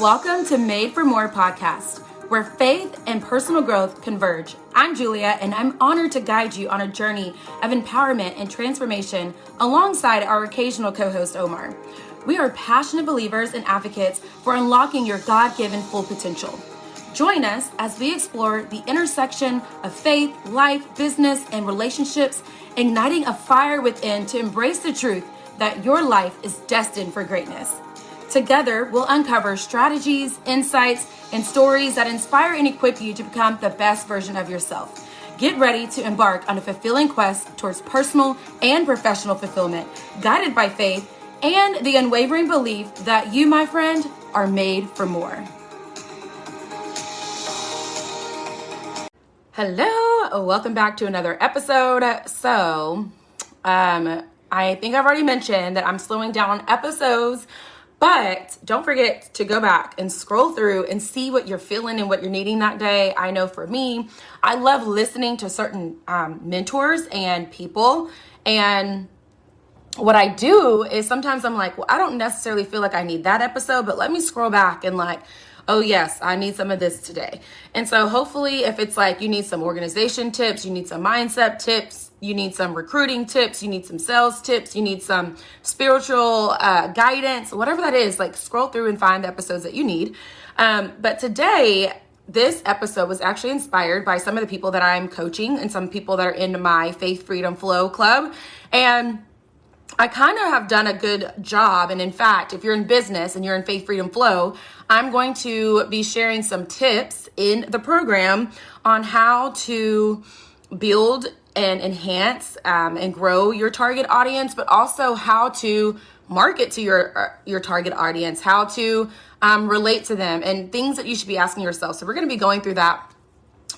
Welcome to Made for More podcast, where faith and personal growth converge. I'm Julia, and I'm honored to guide you on a journey of empowerment and transformation alongside our occasional co-host, Omar. We are passionate believers and advocates for unlocking your God-given full potential. Join us as we explore the intersection of faith, life, business, and relationships, igniting a fire within to embrace the truth that your life is destined for greatness. Together, we'll uncover strategies, insights, and stories that inspire and equip you to become the best version of yourself. Get ready to embark on a fulfilling quest towards personal and professional fulfillment, guided by faith and the unwavering belief that you, my friend, are made for more. Hello, welcome back to another episode. So, I think I've already mentioned that I'm slowing down on episodes, but don't forget to go back and scroll through and see what you're feeling and what you're needing that day. I know for me, I love listening to certain mentors and people. And what I do is sometimes I'm like, well, I don't necessarily feel like I need that episode, but let me scroll back and like, oh yes, I need some of this today. And so hopefully if it's like you need some organization tips, you need some mindset tips, you need some recruiting tips, you need some sales tips, you need some spiritual guidance, whatever that is, like scroll through and find the episodes that you need. But today, this episode was actually inspired by some of the people that I'm coaching and some people that are in my Faith+Freedom+Flow Club. And I kind of have done a good job. And in fact, if you're in business and you're in Faith Freedom Flow, I'm going to be sharing some tips in the program on how to build and enhance and grow your target audience, but also how to market to your target audience, how to relate to them, and things that you should be asking yourself. So we're going to be going through that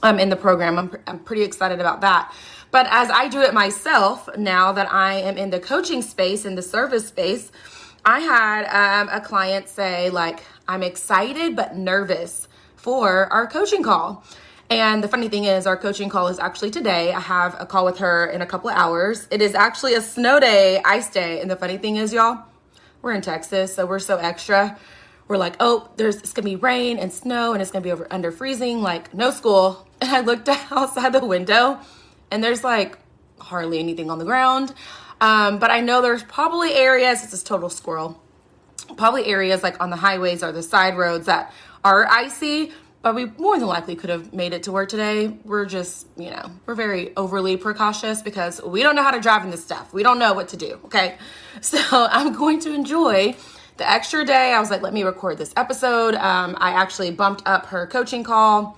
in the program. I'm pretty excited about that. But as I do it myself, now that I am in the coaching space, in the service space, I had a client say, like, I'm excited but nervous for our coaching call. And the funny thing is, our coaching call is actually today. I have a call with her in a couple of hours. It is actually a snow day, ice day. And the funny thing is, y'all, we're in Texas, so we're so extra. We're like, oh, it's going to be rain and snow, and it's going to be under freezing, like no school. And I looked outside the window, and there's like hardly anything on the ground. But I know there's probably areas, it's a total squirrel, probably areas like on the highways or the side roads that are icy, but we more than likely could have made it to work today. We're just, we're very overly precautious because we don't know how to drive in this stuff. We don't know what to do, okay? So I'm going to enjoy the extra day. I was like, let me record this episode. I actually bumped up her coaching call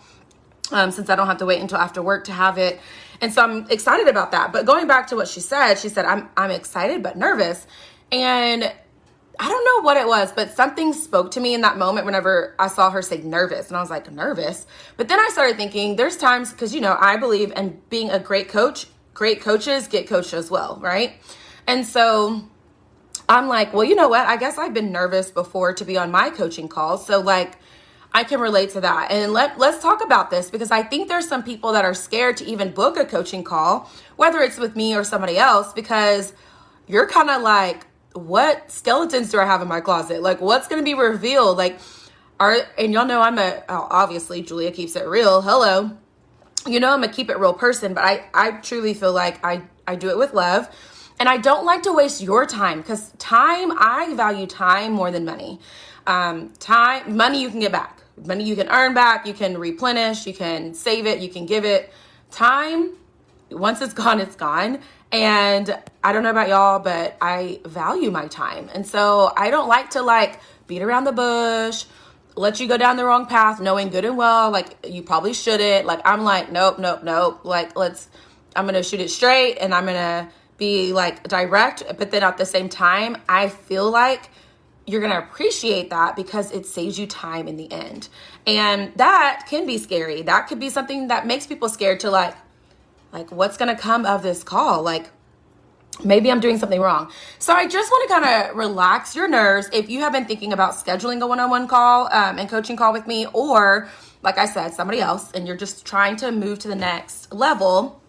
since I don't have to wait until after work to have it. And so I'm excited about that. But going back to what she said, I'm excited but nervous. And I don't know what it was, but something spoke to me in that moment whenever I saw her say nervous. And I was like, nervous? But then I started thinking there's times, because, I believe in being a great coach. Great coaches get coached as well, right? And so I'm like, well, you know what? I guess I've been nervous before to be on my coaching calls. So like, I can relate to that. And let's talk about this, because I think there's some people that are scared to even book a coaching call, whether it's with me or somebody else, because you're kind of like, what skeletons do I have in my closet? Like, what's going to be revealed? Like, and y'all know obviously Julia keeps it real. Hello. I'm a keep it real person, but I truly feel like I do it with love. And I don't like to waste your time, because I value time more than money. Money you can get back. Money you can earn back, you can replenish, you can save it, you can give it. Time, once it's gone, it's gone. And I don't know about y'all, but I value my time. And so I don't like to beat around the bush, let you go down the wrong path, knowing good and well, you probably shouldn't. I'm like, nope. I'm going to shoot it straight, and I'm going to be direct. But then at the same time, I feel like you're going to appreciate that because it saves you time in the end. And that can be scary. That could be something that makes people scared to what's going to come of this call? Maybe I'm doing something wrong. So I just want to kind of relax your nerves. If you have been thinking about scheduling a one-on-one call and coaching call with me, or like I said, somebody else, and you're just trying to move to the next level,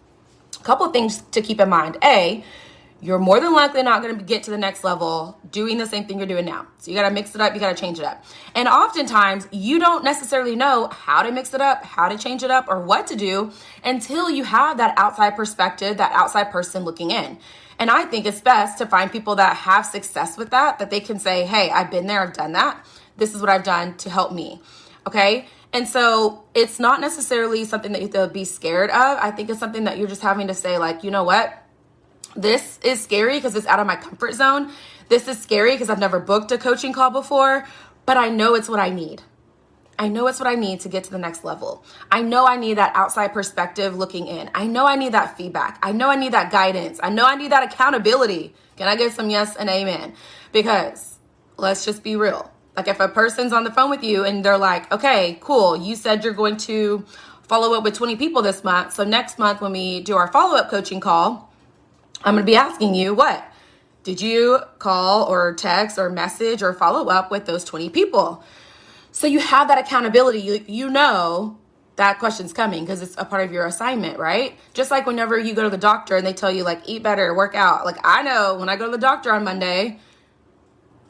a couple of things to keep in mind. A, you're more than likely not going to get to the next level doing the same thing you're doing now. So you got to mix it up. You got to change it up. And oftentimes you don't necessarily know how to mix it up, how to change it up, or what to do until you have that outside perspective, that outside person looking in. And I think it's best to find people that have success with that they can say, hey, I've been there, I've done that. This is what I've done to help me. Okay. And so it's not necessarily something that you have to be scared of. I think it's something that you're just having to say, like, you know what? This is scary because it's out of my comfort zone. This is scary because I've never booked a coaching call before, but I know it's what I need. I know it's what I need to get to the next level. I know I need that outside perspective looking in. I know I need that feedback. I know I need that guidance. I know I need that accountability. Can I get some yes and amen? Because let's just be real. Like if a person's on the phone with you and they're like, okay, cool. You said you're going to follow up with 20 people this month. So next month when we do our follow-up coaching call, I'm going to be asking you, what? Did you call or text or message or follow up with those 20 people? So you have that accountability. You know that question's coming because it's a part of your assignment, right? Just like whenever you go to the doctor and they tell you, like, eat better, work out. Like, I know when I go to the doctor on Monday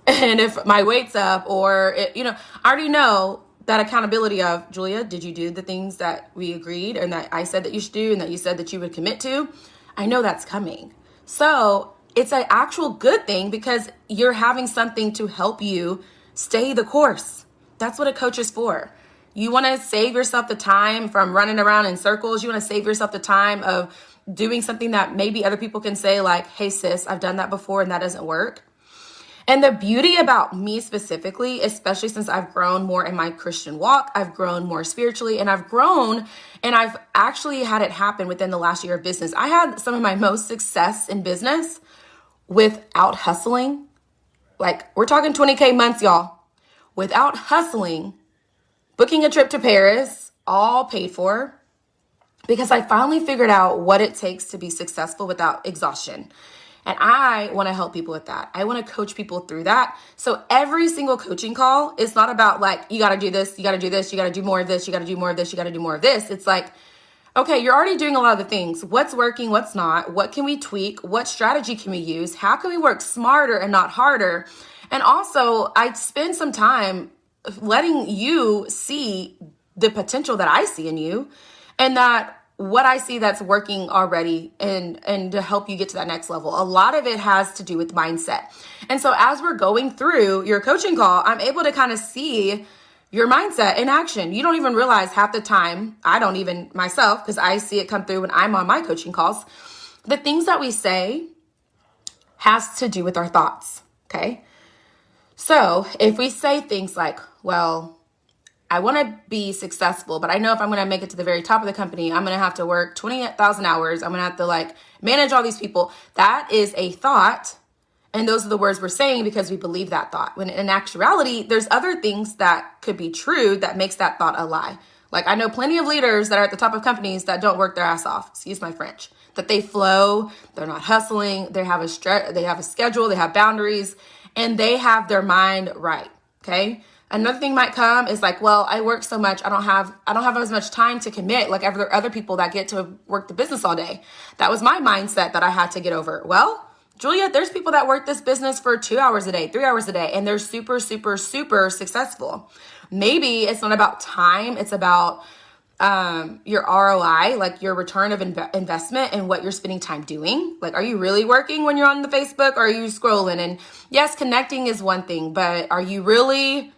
and if my weight's up or, I already know that accountability of, Julia, did you do the things that we agreed and that I said that you should do and that you said that you would commit to? I know that's coming. So it's an actual good thing because you're having something to help you stay the course. That's what a coach is for. You want to save yourself the time from running around in circles. You want to save yourself the time of doing something that maybe other people can say like, hey sis, I've done that before and that doesn't work. And the beauty about me specifically, especially since I've grown more in my Christian walk, I've grown more spiritually, and I've grown and I've actually had it happen within the last year of business. I had some of my most success in business without hustling. Like we're talking 20K months, y'all, without hustling, booking a trip to Paris, all paid for, because I finally figured out what it takes to be successful without exhaustion. And I want to help people with that. I want to coach people through that. So every single coaching call is not about like, you got to do this, you got to do this, you got to do more of this, you got to do more of this, you got to do more of this. It's like, okay, you're already doing a lot of the things. What's working, what's not? What can we tweak? What strategy can we use? How can we work smarter and not harder? And also, I spend some time letting you see the potential that I see in you and that what I see that's working already and to help you get to that next level. A lot of it has to do with mindset. And so as we're going through your coaching call, I'm able to kind of see your mindset in action. You don't even realize half the time, I don't even myself, because I see it come through when I'm on my coaching calls. The things that we say has to do with our thoughts, okay? So if we say things like, well, I want to be successful, but I know if I'm going to make it to the very top of the company, I'm going to have to work 20,000 hours. I'm going to have to like manage all these people. That is a thought. And those are the words we're saying because we believe that thought. When in actuality, there's other things that could be true that makes that thought a lie. Like I know plenty of leaders that are at the top of companies that don't work their ass off. Excuse my French. That they flow. They're not hustling. They have a schedule. They have boundaries, and they have their mind right. Okay. Another thing might come is like, well, I work so much, I don't have as much time to commit like other people that get to work the business all day. That was my mindset that I had to get over. Well, Julia, there's people that work this business for 2 hours a day, 3 hours a day, and they're super, super, super successful. Maybe it's not about time. It's about your ROI, like your return of investment and what you're spending time doing. Like, are you really working when you're on the Facebook or are you scrolling? And yes, connecting is one thing, but are you really...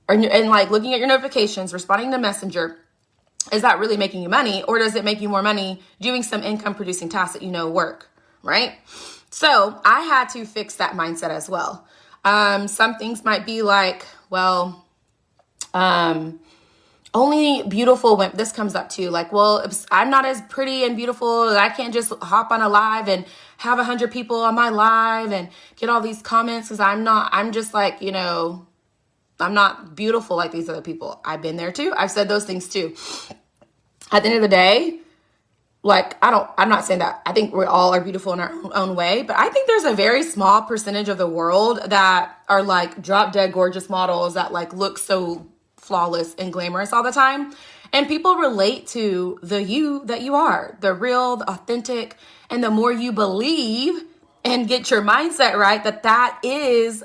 And like looking at your notifications, responding to Messenger, is that really making you money? Or does it make you more money doing some income producing tasks that work, right? So I had to fix that mindset as well. Some things might be like, well, only beautiful women, this comes up too. Like, well, I'm not as pretty and beautiful. I can't just hop on a live and have 100 people on my live and get all these comments because I'm just like, I'm not beautiful like these other people. I've been there too. I've said those things too. At the end of the day, like, I'm not saying that. I think we all are beautiful in our own way, but I think there's a very small percentage of the world that are like drop dead gorgeous models that like look so flawless and glamorous all the time. And people relate to the you that you are, the real, the authentic. And the more you believe and get your mindset right, that is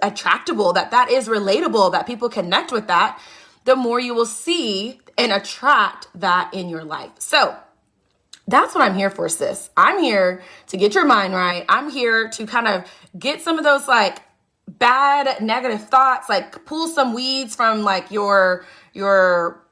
attractable, that is relatable, that people connect with that, the more you will see and attract that in your life. So that's what I'm here for, sis. I'm here to get your mind right. I'm here to kind of get some of those like bad negative thoughts, like pull some weeds from like your yard,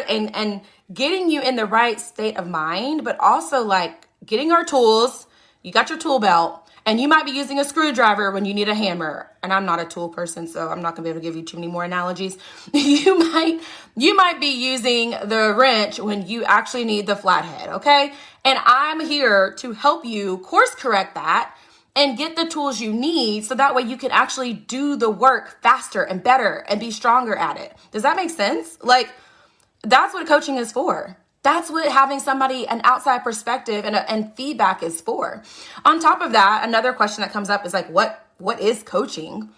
and getting you in the right state of mind, but also like getting our tools. You got your tool belt, and you might be using a screwdriver when you need a hammer. And I'm not a tool person, so I'm not gonna be able to give you too many more analogies. You might be using the wrench when you actually need the flathead, okay? And I'm here to help you course correct that and get the tools you need so that way you can actually do the work faster and better and be stronger at it. Does that make sense? Like, that's what coaching is for. That's what having somebody, an outside perspective and feedback is for. On top of that, another question that comes up is like, what is coaching?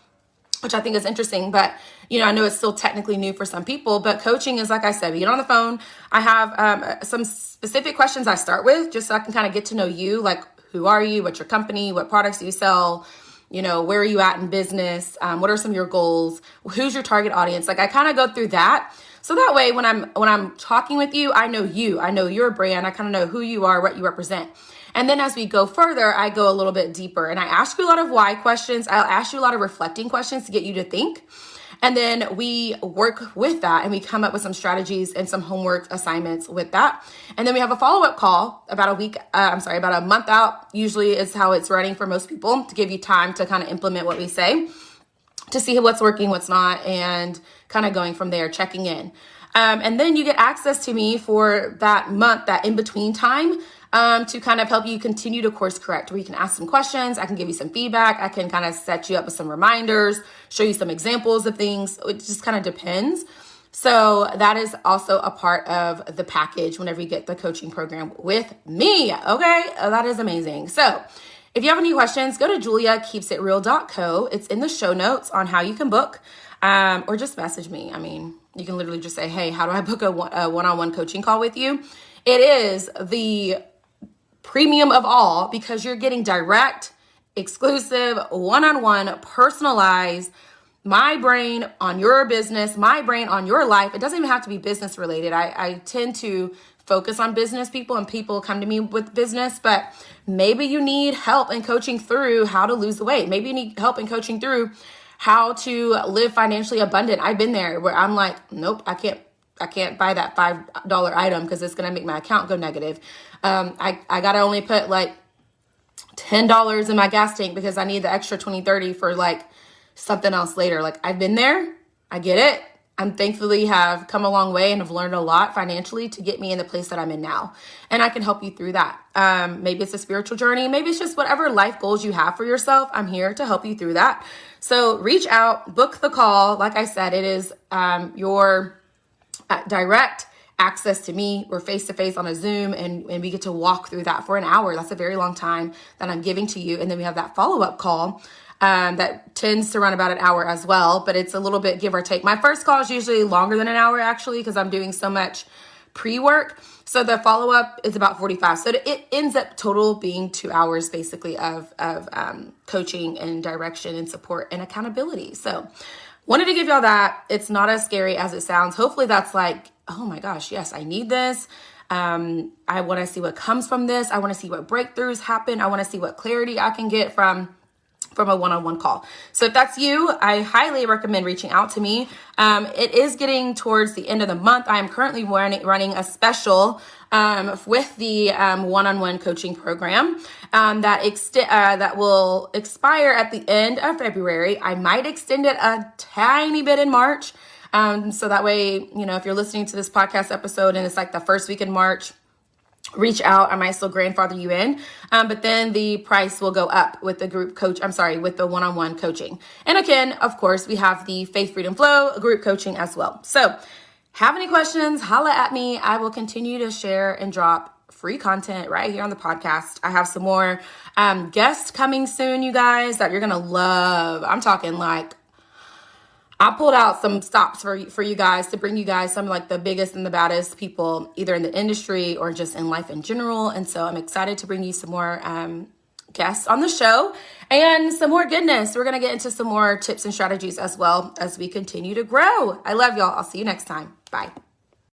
Which I think is interesting, but I know it's still technically new for some people, but coaching is, like I said, we get on the phone. I have some specific questions I start with just so I can kind of get to know you, like who are you, what's your company, what products do you sell, where are you at in business, what are some of your goals, who's your target audience? Like I kind of go through that. So that way, when I'm talking with you, I know your brand, I kind of know who you are, what you represent. And then as we go further, I go a little bit deeper and I ask you a lot of why questions. I'll ask you a lot of reflecting questions to get you to think. And then we work with that and we come up with some strategies and some homework assignments with that. And then we have a follow-up call about a month out, usually is how it's running for most people, to give you time to kind of implement what we say, to see what's working, what's not, and kind of going from there, checking in. And then you get access to me for that month, that in-between time, to kind of help you continue to course correct, where you can ask some questions. I can give you some feedback. I can kind of set you up with some reminders, show you some examples of things. It just kind of depends. So that is also a part of the package whenever you get the coaching program with me. Okay, that is amazing. So if you have any questions, go to juliakeepsitreal.co. It's in the show notes on how you can book, or just message me. I mean, you can literally just say, hey, how do I book a one-on-one coaching call with you? It is the premium of all because you're getting direct, exclusive, one-on-one, personalized, my brain on your business, my brain on your life. It doesn't even have to be business related. I tend to focus on business people and people come to me with business, but maybe you need help in coaching through how to lose the weight. Maybe you need help in coaching through how to live financially abundant. I've been there where I'm like, nope, I can't buy that $5 item because it's going to make my account go negative. I got to only put like $10 in my gas tank because I need the extra 20, 30 for like something else later. Like I've been there. I get it. I'm thankfully have come a long way and have learned a lot financially to get me in the place that I'm in now. And I can help you through that. Maybe it's a spiritual journey. Maybe it's just whatever life goals you have for yourself. I'm here to help you through that. So reach out, book the call. Like I said, it is your direct access to me. We're face-to-face on a Zoom and we get to walk through that for an hour. That's a very long time that I'm giving to you. And then we have that follow-up call that tends to run about an hour as well, but it's a little bit give or take. My first call is usually longer than an hour actually because I'm doing so much pre-work. So the follow-up is about 45. So it ends up total being 2 hours basically of coaching and direction and support and accountability. So wanted to give y'all that. It's not as scary as it sounds. Hopefully that's like, oh my gosh, yes, I need this. I want to see what comes from this. I want to see what breakthroughs happen. I want to see what clarity I can get from a one-on-one call. So if that's you, I highly recommend reaching out to me. It is getting towards the end of the month. I am currently running a special with the one-on-one coaching program that will expire at the end of February. I might extend it a tiny bit in March. So that way, if you're listening to this podcast episode and it's like the first week in March, reach out. I might still grandfather you in. But then the price will go up with the with the one-on-one coaching. And again, of course, we have the Faith Freedom Flow group coaching as well. So have any questions, holla at me. I will continue to share and drop free content right here on the podcast. I have some more guests coming soon, you guys, that you're going to love. I'm talking like, I pulled out some stops for you guys to bring you guys some like the biggest and the baddest people either in the industry or just in life in general. And so I'm excited to bring you some more guests on the show and some more goodness. We're going to get into some more tips and strategies as well as we continue to grow. I love y'all. I'll see you next time. Bye.